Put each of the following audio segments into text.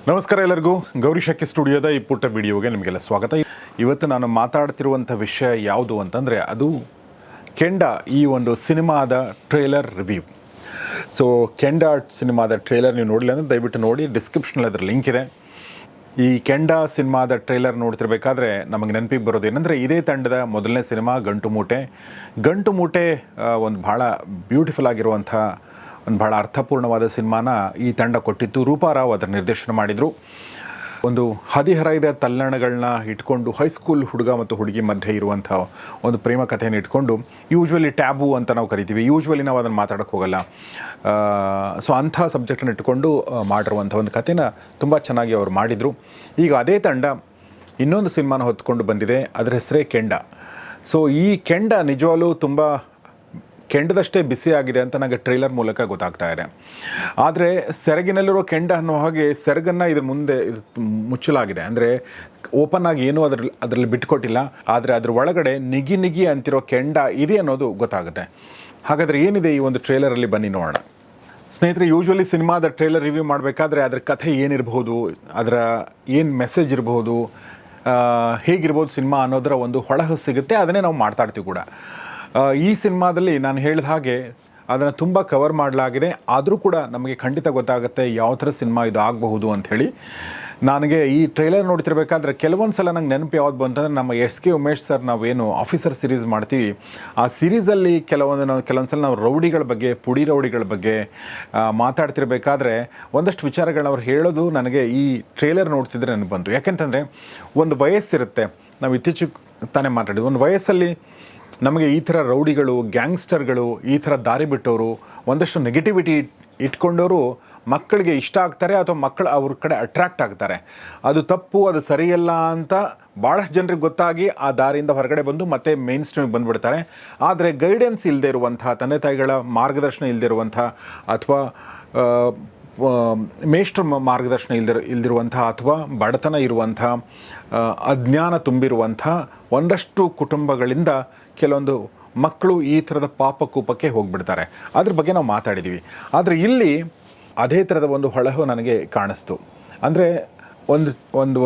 ನಮಸ್ಕಾರ ಎಲ್ಲರಿಗೂ. ಗೌರಿ ಶಕ್ಕಿ ಸ್ಟುಡಿಯೋದ ಈ ಪುಟ್ಟ ವಿಡಿಯೋಗೆ ನಿಮಗೆಲ್ಲ ಸ್ವಾಗತ. ಇವತ್ತು ನಾನು ಮಾತಾಡ್ತಿರುವಂಥ ವಿಷಯ ಯಾವುದು ಅಂತಂದರೆ ಅದು ಕೆಂಡ ಈ ಒಂದು ಸಿನಿಮಾದ ಟ್ರೇಲರ್ ರಿವ್ಯೂ. ಸೊ ಕೆಂಡ ಸಿನಿಮಾದ ಟ್ರೇಲರ್ ನೀವು ನೋಡಲಿಲ್ಲ ಅಂದರೆ ದಯವಿಟ್ಟು ನೋಡಿ, ಡಿಸ್ಕ್ರಿಪ್ಷನಲ್ಲಿ ಅದರ ಲಿಂಕ್ ಇದೆ. ಈ ಕೆಂಡ ಸಿನಿಮಾದ ಟ್ರೇಲರ್ ನೋಡ್ತಿರ್ಬೇಕಾದ್ರೆ ನಮಗೆ ನೆನಪಿಗೆ ಬರೋದೇನೆಂದರೆ ಇದೇ ತಂಡದ ಮೊದಲನೇ ಸಿನಿಮಾ ಗಂಟು ಮೂಟೆ ಒಂದು ಭಾಳ ಬ್ಯೂಟಿಫುಲ್ ಆಗಿರುವಂಥ ಒಂದು ಭಾಳ ಅರ್ಥಪೂರ್ಣವಾದ ಸಿನಿಮಾನ ಈ ತಂಡ ಕೊಟ್ಟಿತ್ತು. ರೂಪಾರಾವ್ ಅದರ ನಿರ್ದೇಶನ ಮಾಡಿದರು. ಒಂದು ಹದಿಹರೆಯದ ತಲ್ಲಣಗಳನ್ನ ಇಟ್ಕೊಂಡು ಹೈಸ್ಕೂಲ್ ಹುಡುಗ ಮತ್ತು ಹುಡುಗಿ ಮಧ್ಯೆ ಇರುವಂಥ ಒಂದು ಪ್ರೇಮ ಕಥೆಯನ್ನು ಇಟ್ಕೊಂಡು, ಯೂಶ್ವಲಿ ಟ್ಯಾಬು ಅಂತ ನಾವು ಕರಿತೀವಿ, ಯೂಶ್ವಲಿ ನಾವು ಅದನ್ನು ಮಾತಾಡೋಕ್ಕೆ ಹೋಗಲ್ಲ. ಸೊ ಅಂಥ ಸಬ್ಜೆಕ್ಟನ್ನು ಇಟ್ಕೊಂಡು ಮಾಡಿರುವಂಥ ಒಂದು ಕಥೆನ ತುಂಬ ಚೆನ್ನಾಗಿ ಅವರು ಮಾಡಿದರು. ಈಗ ಅದೇ ತಂಡ ಇನ್ನೊಂದು ಸಿನಿಮಾನ ಹೊತ್ಕೊಂಡು ಬಂದಿದೆ, ಅದರ ಹೆಸರೇ ಕೆಂಡ. ಸೊ ಈ ಕೆಂಡ ನಿಜವಾಗ್ಲೂ ತುಂಬ ಕೆಂಡದಷ್ಟೇ ಬಿಸಿಯಾಗಿದೆ ಅಂತ ನನಗೆ ಟ್ರೈಲರ್ ಮೂಲಕ ಗೊತ್ತಾಗ್ತಾ ಇದೆ. ಆದರೆ ಸೆರಗಿನಲ್ಲಿರೋ ಕೆಂಡ ಅನ್ನೋ ಹಾಗೆ ಸೆರಗನ್ನು ಇದ್ರ ಮುಂದೆ ಮುಚ್ಚಲಾಗಿದೆ. ಅಂದರೆ ಓಪನ್ ಆಗಿ ಏನೂ ಅದರಲ್ಲಿ ಬಿಟ್ಟುಕೊಟ್ಟಿಲ್ಲ, ಆದರೆ ಅದ್ರ ಒಳಗಡೆ ನಿಗಿ ಅಂತಿರೋ ಕೆಂಡ ಇದೆ ಅನ್ನೋದು ಗೊತ್ತಾಗುತ್ತೆ. ಹಾಗಾದರೆ ಏನಿದೆ ಈ ಒಂದು ಟ್ರೇಲರಲ್ಲಿ, ಬನ್ನಿ ನೋಡೋಣ. ಸ್ನೇಹಿತರೆ, ಯೂಶ್ವಲಿ ಸಿನಿಮಾದ ಟ್ರೇಲರ್ ರಿವ್ಯೂ ಮಾಡಬೇಕಾದ್ರೆ ಅದರ ಕಥೆ ಏನಿರಬಹುದು, ಅದರ ಏನು ಮೆಸೇಜ್ ಇರಬಹುದು, ಹೇಗಿರ್ಬೋದು ಸಿನಿಮಾ ಅನ್ನೋದರ ಒಂದು ಹೊಳಹು ಸಿಗುತ್ತೆ. ಅದನ್ನೇ ನಾವು ಮಾತಾಡ್ತೀವಿ ಕೂಡ. ಈ ಸಿನಿಮಾದಲ್ಲಿ ನಾನು ಹೇಳಿದ ಹಾಗೆ ಅದನ್ನು ತುಂಬ ಕವರ್ ಮಾಡಲಾಗಿದೆ. ಆದರೂ ಕೂಡ ನಮಗೆ ಖಂಡಿತ ಗೊತ್ತಾಗುತ್ತೆ ಯಾವ ಥರ ಸಿನಿಮಾ ಇದು ಆಗಬಹುದು ಅಂಥೇಳಿ. ನನಗೆ ಈ ಟ್ರೈಲರ್ ನೋಡ್ತಿರ್ಬೇಕಾದ್ರೆ ಕೆಲವೊಂದು ಸಲ ನಂಗೆ ನೆನಪು ಯಾವ್ದು ಬಂತಂದರೆ, ನಮ್ಮ ಎಸ್.ಕೆ. ಉಮೇಶ್ ಸರ್ ನಾವೇನು ಆಫೀಸರ್ ಸೀರೀಸ್ ಮಾಡ್ತೀವಿ, ಆ ಸೀರೀಸಲ್ಲಿ ಕೆಲವೊಂದು ಸಲ ನಾವು ರೌಡಿಗಳ ಬಗ್ಗೆ, ಪುಡಿ ರೌಡಿಗಳ ಬಗ್ಗೆ ಮಾತಾಡ್ತಿರ್ಬೇಕಾದ್ರೆ ಒಂದಷ್ಟು ವಿಚಾರಗಳನ್ನ ಅವ್ರು ಹೇಳೋದು ನನಗೆ ಈ ಟ್ರೇಲರ್ ನೋಡ್ತಿದ್ರೆ ನನಗೆ ಬಂತು. ಯಾಕೆಂತಂದರೆ ಒಂದು ವಯಸ್ಸಿರುತ್ತೆ, ನಾವು ಇತ್ತೀಚೆಗೆ ತಾನೇ ಮಾತಾಡಿದ್ವಿ, ಒಂದು ವಯಸ್ಸಲ್ಲಿ ನಮಗೆ ಈ ಥರ ರೌಡಿಗಳು, ಗ್ಯಾಂಗ್ಸ್ಟರ್ಗಳು, ಈ ಥರ ದಾರಿ ಬಿಟ್ಟವರು, ಒಂದಷ್ಟು ನೆಗೆಟಿವಿಟಿ ಇಟ್ಕೊಂಡವರು ಮಕ್ಕಳಿಗೆ ಇಷ್ಟ ಆಗ್ತಾರೆ ಅಥವಾ ಮಕ್ಕಳು ಅವ್ರ ಕಡೆ ಅಟ್ರ್ಯಾಕ್ಟ್ ಆಗ್ತಾರೆ. ಅದು ತಪ್ಪು, ಅದು ಸರಿಯಲ್ಲ ಅಂತ ಭಾಳಷ್ಟು ಜನರಿಗೆ ಗೊತ್ತಾಗಿ ಆ ದಾರಿಯಿಂದ ಹೊರಗಡೆ ಬಂದು ಮತ್ತೆ ಮೇನ್ ಸ್ಟ್ರೀಮಿಗೆ ಬಂದುಬಿಡ್ತಾರೆ. ಆದರೆ ಗೈಡೆನ್ಸ್ ಇಲ್ಲದೆ ಇರುವಂಥ, ತಂದೆ ತಾಯಿಗಳ ಮಾರ್ಗದರ್ಶನ ಇಲ್ಲದೆ ಇರುವಂಥ, ಅಥವಾ ಮೇಷ್ಟ್ರ ಮಾರ್ಗದರ್ಶನ ಇಲ್ದಿರುವಂಥ, ಅಥವಾ ಬಡತನ ಇರುವಂಥ, ಅಜ್ಞಾನ ತುಂಬಿರುವಂಥ ಒಂದಷ್ಟು ಕುಟುಂಬಗಳಿಂದ ಕೆಲವೊಂದು ಮಕ್ಕಳು ಈ ಥರದ ಪಾಪಕೂಪಕ್ಕೆ ಹೋಗಿಬಿಡ್ತಾರೆ. ಅದ್ರ ಬಗ್ಗೆ ನಾವು ಮಾತಾಡಿದ್ದೀವಿ. ಆದರೆ ಇಲ್ಲಿ ಅದೇ ಥರದ ಒಂದು ಹೊಳಹು ನನಗೆ ಕಾಣಿಸ್ತು. ಅಂದರೆ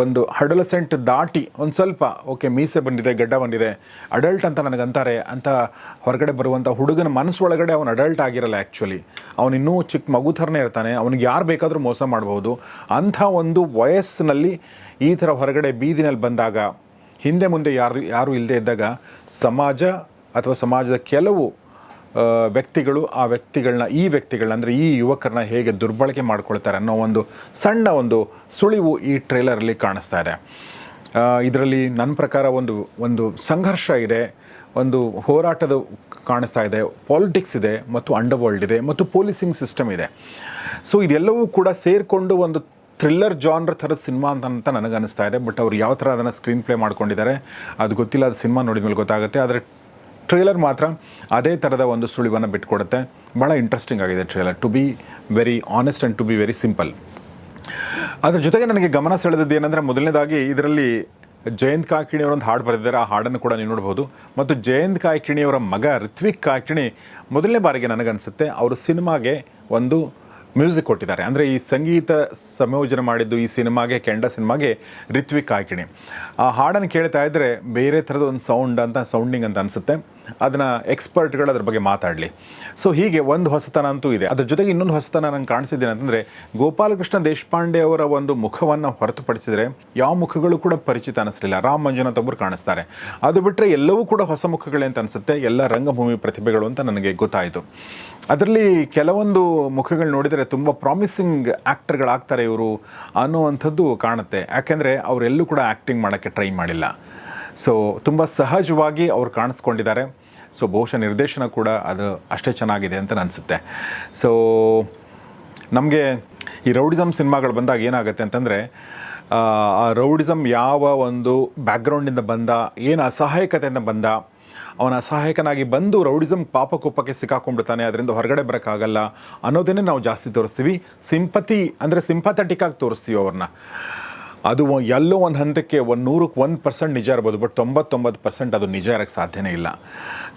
ಒಂದು ಅಡಲಸೆಂಟ್ ದಾಟಿ ಒಂದು ಸ್ವಲ್ಪ ಓಕೆ ಮೀಸೆ ಬಂದಿದೆ, ಗಡ್ಡ ಬಂದಿದೆ, ಅಡಲ್ಟ್ ಅಂತ ನನಗಂತಾರೆ ಅಂತ ಹೊರಗಡೆ ಬರುವಂಥ ಹುಡುಗನ ಮನಸ್ಸೊಳಗಡೆ ಅವನು ಅಡಲ್ಟ್ ಆಗಿರಲ್ಲ. ಆ್ಯಕ್ಚುಲಿ ಅವನಿನ್ನೂ ಚಿಕ್ಕ ಮಗು ಥರನೇ ಇರ್ತಾನೆ. ಅವನಿಗೆ ಯಾರು ಬೇಕಾದರೂ ಮೋಸ ಮಾಡ್ಬೋದು. ಅಂಥ ಒಂದು ವಯಸ್ಸಿನಲ್ಲಿ ಈ ಥರ ಹೊರಗಡೆ ಬೀದಿನಲ್ಲಿ ಬಂದಾಗ, ಹಿಂದೆ ಮುಂದೆ ಯಾರು ಇಲ್ಲದೆ ಇದ್ದಾಗ ಸಮಾಜ ಅಥವಾ ಸಮಾಜದ ಕೆಲವು ವ್ಯಕ್ತಿಗಳು ಈ ವ್ಯಕ್ತಿಗಳನ್ನ ಅಂದರೆ ಈ ಯುವಕರನ್ನ ಹೇಗೆ ದುರ್ಬಳಕೆ ಮಾಡ್ಕೊಳ್ತಾರೆ ಅನ್ನೋ ಒಂದು ಸಣ್ಣ ಒಂದು ಸುಳಿವು ಈ ಟ್ರೇಲರಲ್ಲಿ ಕಾಣಿಸ್ತಾ ಇದೆ. ಇದರಲ್ಲಿ ನನ್ನ ಪ್ರಕಾರ ಒಂದು ಸಂಘರ್ಷ ಇದೆ, ಒಂದು ಹೋರಾಟದ ಕಾಣಿಸ್ತಾ ಇದೆ, ಪಾಲಿಟಿಕ್ಸ್ ಇದೆ, ಮತ್ತು ಅಂಡರ್ವರ್ಲ್ಡ್ ಇದೆ, ಮತ್ತು ಪೊಲೀಸಿಂಗ್ ಸಿಸ್ಟಮ್ ಇದೆ. ಸೊ ಇದೆಲ್ಲವೂ ಕೂಡ ಸೇರಿಕೊಂಡು ಒಂದು ಥ್ರಿಲ್ಲರ್ ಜಾನ್ರ್ ಥರದ ಸಿನಿಮಾ ಅಂತ ನನಗೆ ಅನಿಸ್ತಾ ಇದೆ. ಬಟ್ ಅವ್ರು ಯಾವ ಥರ ಅದನ್ನು ಸ್ಕ್ರೀನ್ ಪ್ಲೇ ಮಾಡ್ಕೊಂಡಿದ್ದಾರೆ ಅದು ಗೊತ್ತಿಲ್ಲ, ಅದು ಸಿನಿಮಾ ನೋಡಿದ ಮೇಲೆ ಗೊತ್ತಾಗುತ್ತೆ. ಆದರೆ ಟ್ರೇಲರ್ ಮಾತ್ರ ಅದೇ ಥರದ ಒಂದು ಸುಳಿವನ್ನು ಬಿಟ್ಕೊಡುತ್ತೆ. ಭಾಳ ಇಂಟ್ರೆಸ್ಟಿಂಗ್ ಆಗಿದೆ trailer, to be very honest and to be very simple. ಅದ್ರ ಜೊತೆಗೆ ನನಗೆ ಗಮನ ಸೆಳೆದದ್ದು ಏನಂದರೆ, ಮೊದಲನೇದಾಗಿ ಇದರಲ್ಲಿ ಜಯಂತ್ ಕಾಯ್ಕಿಣಿಯವರೊಂದು ಹಾಡು ಬರೆದಿದ್ದಾರೆ. ಆ ಹಾಡನ್ನು ಕೂಡ ನೀವು ನೋಡ್ಬೋದು. ಮತ್ತು ಜಯಂತ್ ಕಾಯ್ಕಿಣಿಯವರ ಮಗ ರಿತ್ವಿಕ್ ಕಾಯ್ಕಿಣಿ ಮೊದಲನೇ ಬಾರಿಗೆ ನನಗನ್ಸುತ್ತೆ ಅವರು ಸಿನಿಮಾಗೆ ಒಂದು ಮ್ಯೂಸಿಕ್ ಕೊಟ್ಟಿದ್ದಾರೆ. ಅಂದರೆ ಈ ಸಂಗೀತ ಸಂಯೋಜನೆ ಮಾಡಿದ್ದು ಈ ಸಿನಿಮಾಗೆ, ಕೆಂಡ ಸಿನಿಮಾಗೆ ರಿತ್ವಿಕ್ ಕಾಯ್ಕಿಣಿ. ಆ ಹಾಡನ್ನು ಕೇಳ್ತಾ ಇದ್ದರೆ ಬೇರೆ ಥರದ ಒಂದು ಸೌಂಡಿಂಗ್ ಅಂತ ಅನಿಸುತ್ತೆ. ಅದನ್ನು ಎಕ್ಸ್ಪರ್ಟ್ಗಳು ಅದ್ರ ಬಗ್ಗೆ ಮಾತಾಡಲಿ. ಸೊ ಹೀಗೆ ಒಂದು ಹೊಸತನ ಅಂತೂ ಇದೆ. ಅದ್ರ ಜೊತೆಗೆ ಇನ್ನೊಂದು ಹೊಸತನ ನಂಗೆ ಕಾಣಿಸಿದ್ದೇನೆ ಅಂತಂದರೆ, ಗೋಪಾಲಕೃಷ್ಣ ದೇಶಪಾಂಡೆ ಅವರ ಒಂದು ಮುಖವನ್ನು ಹೊರತುಪಡಿಸಿದರೆ ಯಾವ ಮುಖಗಳು ಕೂಡ ಪರಿಚಿತ ಅನ್ನಿಸಲಿಲ್ಲ. ರಾಮ್ ಮಂಜುನಾಥ್ ಒಬ್ಬರು ಕಾಣಿಸ್ತಾರೆ. ಅದು ಬಿಟ್ಟರೆ ಎಲ್ಲವೂ ಕೂಡ ಹೊಸ ಮುಖಗಳೇ ಅಂತ ಅನಿಸುತ್ತೆ. ಎಲ್ಲ ರಂಗಭೂಮಿ ಪ್ರತಿಭೆಗಳು ಅಂತ ನನಗೆ ಗೊತ್ತಾಯಿತು. ಅದರಲ್ಲಿ ಕೆಲವೊಂದು ಮುಖಗಳು ನೋಡಿದರೆ ತುಂಬ ಪ್ರಾಮಿಸಿಂಗ್ ಆ್ಯಕ್ಟರ್ಗಳಾಗ್ತಾರೆ ಇವರು ಅನ್ನುವಂಥದ್ದು ಕಾಣುತ್ತೆ. ಯಾಕೆಂದರೆ ಅವರೆಲ್ಲೂ ಕೂಡ ಆ್ಯಕ್ಟಿಂಗ್ ಮಾಡೋಕ್ಕೆ ಟ್ರೈ ಮಾಡಿಲ್ಲ. ಸೊ ತುಂಬ ಸಹಜವಾಗಿ ಅವ್ರು ಕಾಣಿಸ್ಕೊಂಡಿದ್ದಾರೆ. ಸೊ ಬಹುಶಃ ನಿರ್ದೇಶನ ಕೂಡ ಅದು ಅಷ್ಟೇ ಚೆನ್ನಾಗಿದೆ ಅಂತ ಅನಿಸುತ್ತೆ. ಸೊ ನಮಗೆ ಈ ರೌಡಿಸಮ್ ಸಿನಿಮಾಗಳು ಬಂದಾಗ ಏನಾಗುತ್ತೆ ಅಂತಂದರೆ, ಆ ರೌಡಿಸಮ್ ಯಾವ ಒಂದು ಬ್ಯಾಕ್ಗ್ರೌಂಡಿಂದ ಬಂದ, ಏನು ಅಸಹಾಯಕತೆಯಿಂದ ಬಂದ, ಅವನ ಅಸಹಾಯಕನಾಗಿ ಬಂದು ರೌಡಿಸಮ್ ಪಾಪಕೋಪಕ್ಕೆ ಸಿಕ್ಕಾಕೊಂಡ್ಬಿಡ್ತಾನೆ, ಅದರಿಂದ ಹೊರಗಡೆ ಬರೋಕ್ಕಾಗಲ್ಲ ಅನ್ನೋದನ್ನೇ ನಾವು ಜಾಸ್ತಿ ತೋರಿಸ್ತೀವಿ. ಸಿಂಪತಿ ಅಂದರೆ ಸಿಂಪಥೆಟಿಕ್ ಆಗಿ ತೋರಿಸ್ತೀವಿ ಅವ್ರನ್ನ. ಅದು ಎಲ್ಲೋ ಒಂದು ಹಂತಕ್ಕೆ 100% ನಿಜ ಇರ್ಬೋದು, ಬಟ್ 99% ಅದು ನಿಜ ಇರೋಕ್ಕೆ ಸಾಧ್ಯನೇ ಇಲ್ಲ.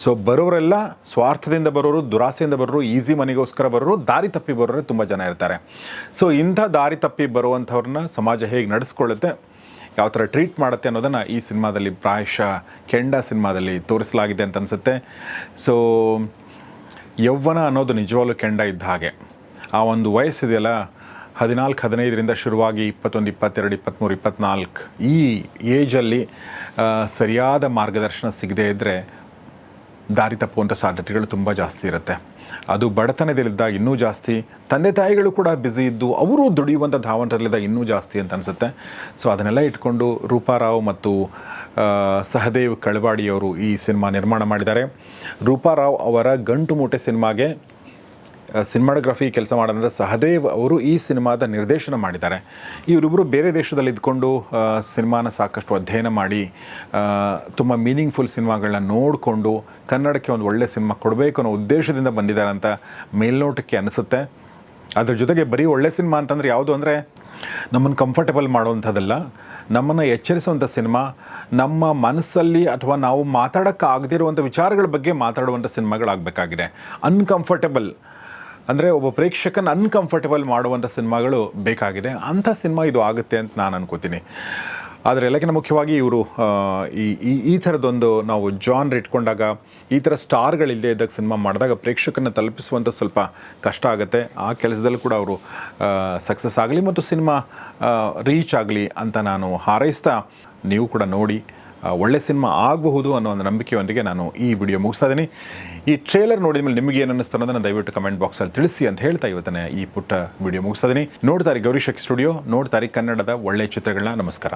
ಸೊ ಬರೋರೆಲ್ಲ ಸ್ವಾರ್ಥದಿಂದ ಬರೋರು, ದುರಾಸೆಯಿಂದ ಬರೋರು, ಈಸಿ ಮನೆಗೋಸ್ಕರ ಬರೋರು, ದಾರಿ ತಪ್ಪಿ ಬರೋರು ತುಂಬ ಜನ ಇರ್ತಾರೆ. ಸೊ ಇಂಥ ದಾರಿ ತಪ್ಪಿ ಬರುವಂಥವ್ರನ್ನ ಸಮಾಜ ಹೇಗೆ ನಡೆಸ್ಕೊಳ್ಳುತ್ತೆ, ಯಾವ ಥರ ಟ್ರೀಟ್ ಮಾಡುತ್ತೆ ಅನ್ನೋದನ್ನು ಈ ಸಿನಿಮಾದಲ್ಲಿ ಪ್ರಾಯಶಃ ಕೆಂಡ ಸಿನಿಮಾದಲ್ಲಿ ತೋರಿಸಲಾಗಿದೆ ಅಂತ ಅನಿಸುತ್ತೆ. ಸೊ ಯೌವನ ಅನ್ನೋದು ನಿಜವಾಗ್ಲೂ ಕೆಂಡ ಇದ್ದ ಹಾಗೆ. ಆ ಒಂದು ವಯಸ್ಸಿದೆಯಲ್ಲ, 14-15ರಿಂದ ಶುರುವಾಗಿ 21, 22, 23, 24 ಈ ಏಜಲ್ಲಿ ಸರಿಯಾದ ಮಾರ್ಗದರ್ಶನ ಸಿಗದೇ ಇದ್ದರೆ ದಾರಿ ತಪ್ಪುವಂಥ ಸಾಧ್ಯತೆಗಳು ತುಂಬ ಜಾಸ್ತಿ ಇರುತ್ತೆ. ಅದು ಬಡತನದಲ್ಲಿದ್ದಾಗ ಇನ್ನೂ ಜಾಸ್ತಿ, ತಂದೆ ತಾಯಿಗಳು ಕೂಡ ಬ್ಯುಸಿ ಇದ್ದು ಅವರು ದುಡಿಯುವಂಥ ಧಾವಂತದಲ್ಲಿದ್ದಾಗ ಇನ್ನೂ ಜಾಸ್ತಿ ಅಂತ ಅನಿಸುತ್ತೆ. ಸೊ ಅದನ್ನೆಲ್ಲ ಇಟ್ಕೊಂಡು ರೂಪಾರಾವ್ ಮತ್ತು ಸಹದೇವ್ ಕಳವಾಡಿಯವರು ಈ ಸಿನಿಮಾ ನಿರ್ಮಾಣ ಮಾಡಿದ್ದಾರೆ. ರೂಪಾರಾವ್ ಅವರ ಗಂಟು ಮೂಟೆ ಸಿನಿಮಾಗೆ ಸಿನಿಮಾಟೋಗ್ರಫಿ ಕೆಲಸ ಮಾಡೋದಂಥ ಸಹದೇವ್ ಅವರು ಈ ಸಿನಿಮಾದ ನಿರ್ದೇಶನ ಮಾಡಿದ್ದಾರೆ. ಇವರಿಬ್ಬರು ಬೇರೆ ದೇಶದಲ್ಲಿ ಇದ್ಕೊಂಡು ಸಿನಿಮಾನ ಸಾಕಷ್ಟು ಅಧ್ಯಯನ ಮಾಡಿ ತುಂಬ ಮೀನಿಂಗ್ಫುಲ್ ಸಿನಿಮಾಗಳನ್ನ ನೋಡಿಕೊಂಡು ಕನ್ನಡಕ್ಕೆ ಒಂದು ಒಳ್ಳೆ ಸಿನಿಮಾ ಕೊಡಬೇಕು ಅನ್ನೋ ಉದ್ದೇಶದಿಂದ ಬಂದಿದ್ದಾರೆ ಅಂತ ಮೇಲ್ನೋಟಕ್ಕೆ ಅನಿಸುತ್ತೆ. ಅದ್ರ ಜೊತೆಗೆ ಬರೀ ಒಳ್ಳೆ ಸಿನಿಮಾ ಅಂತಂದರೆ ಯಾವುದು ಅಂದರೆ ನಮ್ಮನ್ನು ಕಂಫರ್ಟಬಲ್ ಮಾಡುವಂಥದ್ದಲ್ಲ, ನಮ್ಮನ್ನು ಎಚ್ಚರಿಸುವಂಥ ಸಿನಿಮಾ, ನಮ್ಮ ಮನಸ್ಸಲ್ಲಿ ಅಥವಾ ನಾವು ಮಾತಾಡೋಕ್ಕಾಗದಿರುವಂಥ ವಿಚಾರಗಳ ಬಗ್ಗೆ ಮಾತಾಡುವಂಥ ಸಿನಿಮಾಗಳಾಗಬೇಕಾಗಿದೆ. ಅನ್ಕಂಫರ್ಟಬಲ್ ಅಂದರೆ ಒಬ್ಬ ಪ್ರೇಕ್ಷಕನ ಅನ್ಕಂಫರ್ಟಬಲ್ ಮಾಡುವಂಥ ಸಿನಿಮಾಗಳು ಬೇಕಾಗಿದೆ. ಅಂಥ ಸಿನಿಮಾ ಇದು ಆಗುತ್ತೆ ಅಂತ ನಾನು ಅನ್ಕೋತೀನಿ. ಆದರೆ ಎಲ್ಲಕ್ಕಿಂತ ಮುಖ್ಯವಾಗಿ ಇವರು ಈ ಥರದೊಂದು ನಾವು ಜಾನ್ರ್ ಇಟ್ಕೊಂಡಾಗ, ಈ ಥರ ಸ್ಟಾರ್ಗಳಿಲ್ಲದೆ ಇದ್ದಾಗ ಸಿನಿಮಾ ಮಾಡಿದಾಗ ಪ್ರೇಕ್ಷಕನ ತಲುಪಿಸುವಂಥ ಸ್ವಲ್ಪ ಕಷ್ಟ ಆಗುತ್ತೆ. ಆ ಕೆಲಸದಲ್ಲೂ ಕೂಡ ಅವರು ಸಕ್ಸಸ್ ಆಗಲಿ ಮತ್ತು ಸಿನಿಮಾ ರೀಚ್ ಆಗಲಿ ಅಂತ ನಾನು ಹಾರೈಸ್ತಾ, ನೀವು ಕೂಡ ನೋಡಿ ಒಳ್ಳೆ ಸಿನಿಮಾ ಆಗಬಹುದು ಅನ್ನೋ ಒಂದು ನಂಬಿಕೆಯೊಂದಿಗೆ ನಾನು ಈ ವಿಡಿಯೋ ಮುಗಿಸ್ತಾ ಇದ್ದೀನಿ. ಈ ಟ್ರೇಲರ್ ನೋಡಿದ ಮೇಲೆ ನಿಮಗೆ ಏನು ಅನ್ನಿಸ್ತು ಅನ್ನೋದನ್ನು ದಯವಿಟ್ಟು ಕಮೆಂಟ್ ಬಾಕ್ಸಲ್ಲಿ ತಿಳಿಸಿ ಅಂತ ಹೇಳ್ತಾ ಇವತ್ತನೇ ಈ ಪುಟ್ಟ ವಿಡಿಯೋ ಮುಗಿಸ್ತಾ ಇದ್ದೀನಿ. ನೋಡ್ತಾರೆ ಗೌರಿ ಶಕ್ತಿ ಸ್ಟುಡಿಯೋ, ನೋಡ್ತಾರೆ ಕನ್ನಡದ ಒಳ್ಳೆಯ ಚಿತ್ರಗಳನ್ನ. ನಮಸ್ಕಾರ.